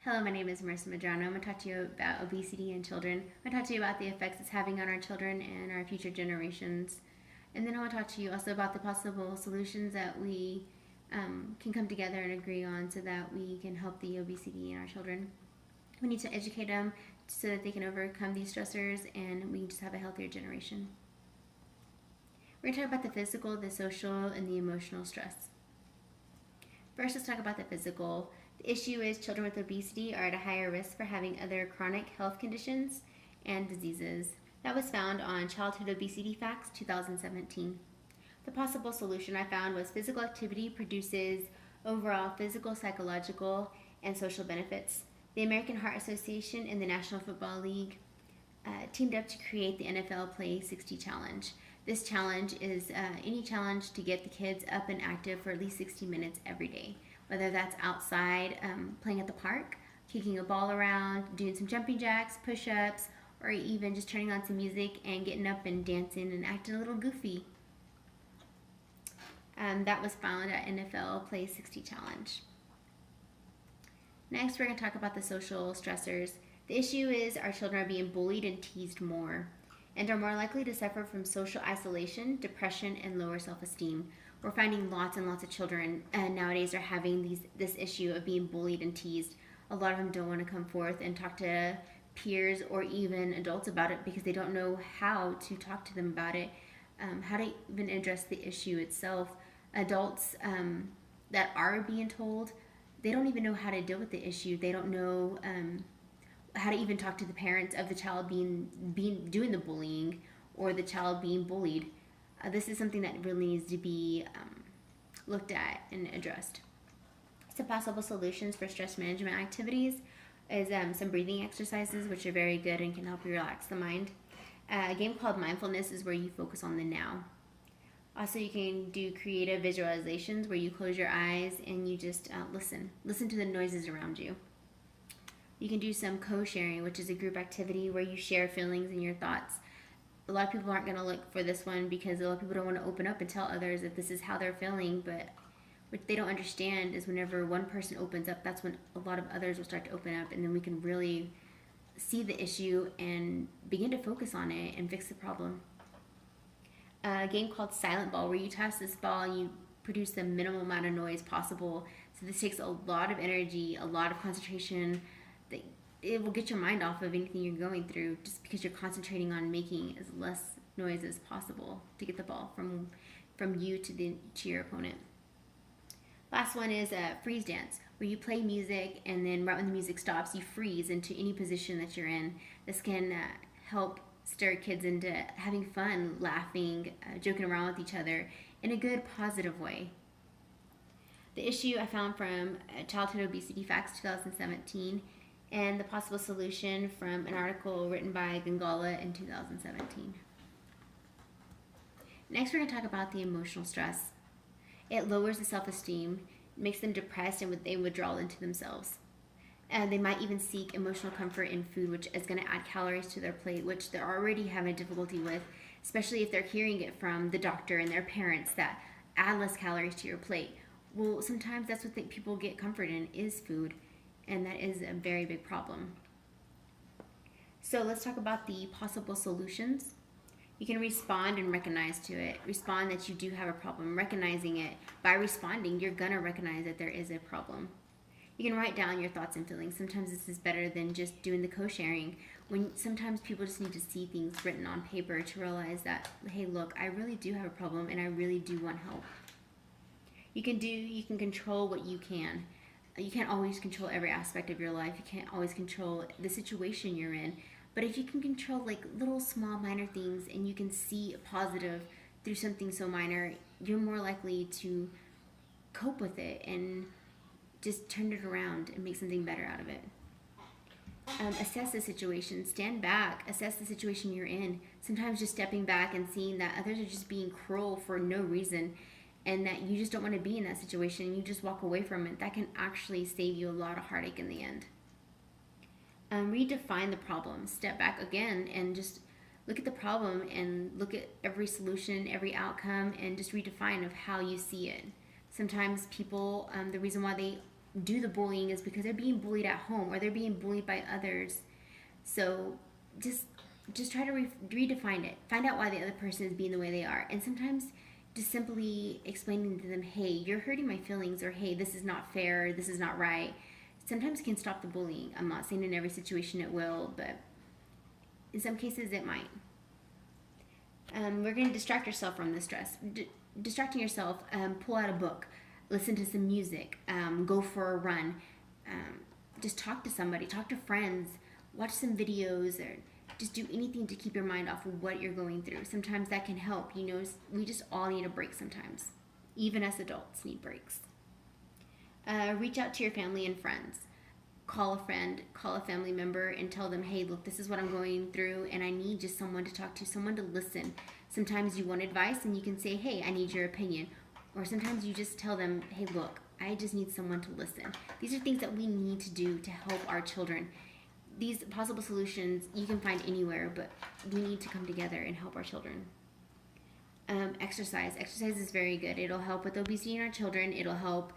Hello, my name is Marissa Madrano. I'm going to talk to you about obesity in children. I'm going to talk to you about the effects it's having on our children and our future generations. And then I want to talk to you also about the possible solutions that we can come together and agree on so that we can help the obesity in our children. We need to educate them so that they can overcome these stressors and we can just have a healthier generation. We're going to talk about the physical, the social, and the emotional stress. First, let's talk about the physical. The issue is children with obesity are at a higher risk for having other chronic health conditions and diseases. That was found on Childhood Obesity Facts 2017. The possible solution I found was physical activity produces overall physical, psychological, and social benefits. The American Heart Association and the National Football League teamed up to create the NFL Play 60 Challenge. This challenge is any challenge to get the kids up and active for at least 60 minutes every day, whether that's outside playing at the park, kicking a ball around, doing some jumping jacks, push-ups, or even just turning on some music and getting up and dancing and acting a little goofy. That was found at NFL Play 60 Challenge. Next, we're going to talk about the social stressors. The issue is our children are being bullied and teased more and are more likely to suffer from social isolation, depression, and lower self-esteem. We're finding lots and lots of children nowadays are having this issue of being bullied and teased. A lot of them don't want to come forth and talk to peers or even adults about it because they don't know how to talk to them about it, how to even address the issue itself. Adults that are being told, they don't even know how to deal with the issue. They don't know how to even talk to the parents of the child doing the bullying or the child being bullied. This is something that really needs to be looked at and addressed. Some possible solutions for stress management activities is some breathing exercises, which are very good and can help you relax the mind. A game called Mindfulness is where you focus on the now. Also, you can do creative visualizations where you close your eyes and you just listen to the noises around you. You can do some co-sharing, which is a group activity where you share feelings and your thoughts. A lot of people aren't going to look for this one because a lot of people don't want to open up and tell others that this is how they're feeling, but what they don't understand is whenever one person opens up, that's when a lot of others will start to open up, and then we can really see the issue and begin to focus on it and fix the problem. A game called Silent Ball, where you toss this ball and you produce the minimal amount of noise possible. So this takes a lot of energy, a lot of concentration. It will get your mind off of anything you're going through just because you're concentrating on making as less noise as possible to get the ball from you to your opponent. Last one is a freeze dance, where you play music and then right when the music stops, you freeze into any position that you're in. This can help stir kids into having fun, laughing, joking around with each other in a good, positive way. The issue I found from Childhood Obesity Facts 2017 and the possible solution from an article written by Gangala in 2017. Next, we're going to talk about the emotional stress. It lowers the self-esteem, makes them depressed, and they withdraw into themselves. And they might even seek emotional comfort in food, which is going to add calories to their plate, which they're already having difficulty with, especially if they're hearing it from the doctor and their parents that add less calories to your plate. Well, sometimes that's what people get comfort in, is food, and that is a very big problem. So let's talk about the possible solutions. You can respond and recognize to it. Respond that you do have a problem, recognizing it. By responding, you're going to recognize that there is a problem. You can write down your thoughts and feelings. Sometimes this is better than just doing the co-sharing. Sometimes people just need to see things written on paper to realize that, hey, look, I really do have a problem and I really do want help. You can control what you can. You can't always control every aspect of your life. You can't always control the situation you're in. But if you can control like little small minor things and you can see a positive through something so minor, you're more likely to cope with it and just turn it around and make something better out of it. Assess the situation. Stand back. Assess the situation you're in. Sometimes just stepping back and seeing that others are just being cruel for no reason and that you just don't want to be in that situation and you just walk away from it, that can actually save you a lot of heartache in the end. Redefine the problem. Step back again and just look at the problem and look at every solution, every outcome, and just redefine of how you see it. Sometimes people, the reason why they do the bullying is because they're being bullied at home or they're being bullied by others. So just try to redefine it. Find out why the other person is being the way they are. And sometimes just simply explaining to them, hey, you're hurting my feelings, or hey, this is not fair, this is not right, sometimes can stop the bullying. I'm not saying in every situation it will, but in some cases it might. We're going to distract yourself from the stress. Distracting yourself, pull out a book, listen to some music, go for a run, just talk to somebody, talk to friends, watch some videos, or just do anything to keep your mind off of what you're going through. Sometimes that can help. You know, we just all need a break sometimes. Even as adults need breaks. Reach out to your family and friends. Call a friend, call a family member, and tell them, hey, look, this is what I'm going through, and I need just someone to talk to, someone to listen. Sometimes you want advice, and you can say, hey, I need your opinion. Or sometimes you just tell them, hey, look, I just need someone to listen. These are things that we need to do to help our children. These possible solutions you can find anywhere, but we need to come together and help our children. Exercise. Exercise is very good. It'll help with obesity in our children. It'll help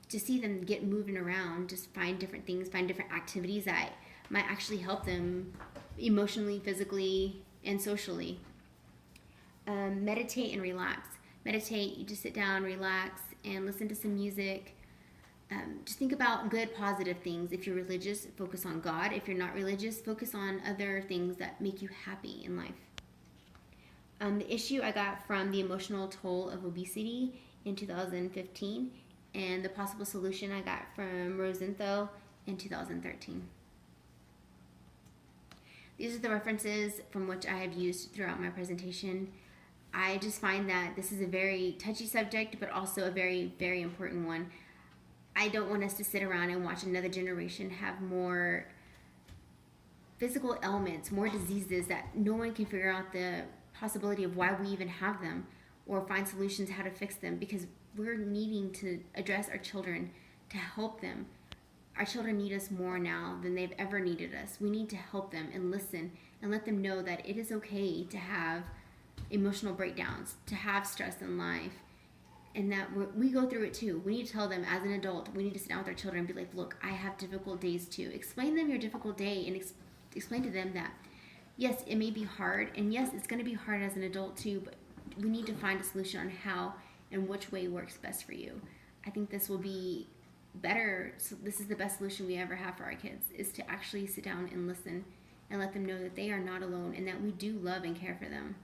to see them get moving around. Just find different things, find different activities that might actually help them emotionally, physically, and socially. Meditate and relax. Meditate, you just sit down, relax, and listen to some music. Just think about good, positive things. If you're religious, focus on God. If you're not religious, focus on other things that make you happy in life. The issue I got from the emotional toll of obesity in 2015, and the possible solution I got from Rosenthal in 2013. These are the references from which I have used throughout my presentation. I just find that this is a very touchy subject, but also a very, very important one. I don't want us to sit around and watch another generation have more physical ailments, more diseases that no one can figure out the possibility of why we even have them or find solutions how to fix them, because we're needing to address our children to help them. Our children need us more now than they've ever needed us. We need to help them and listen and let them know that it is okay to have emotional breakdowns, to have stress in life, and that we go through it too. We need to tell them as an adult, we need to sit down with our children and be like, look, I have difficult days too. Explain to them your difficult day and explain to them that, yes, it may be hard, and yes, it's going to be hard as an adult too, but we need to find a solution on how and which way works best for you. I think this will be better. So this is the best solution we ever have for our kids, is to actually sit down and listen and let them know that they are not alone and that we do love and care for them.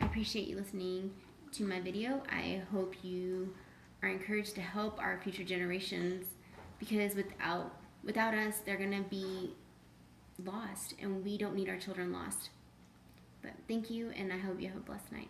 I appreciate you listening to my video. I hope you are encouraged to help our future generations, because without us, they're going to be lost, and we don't need our children lost. But thank you, and I hope you have a blessed night.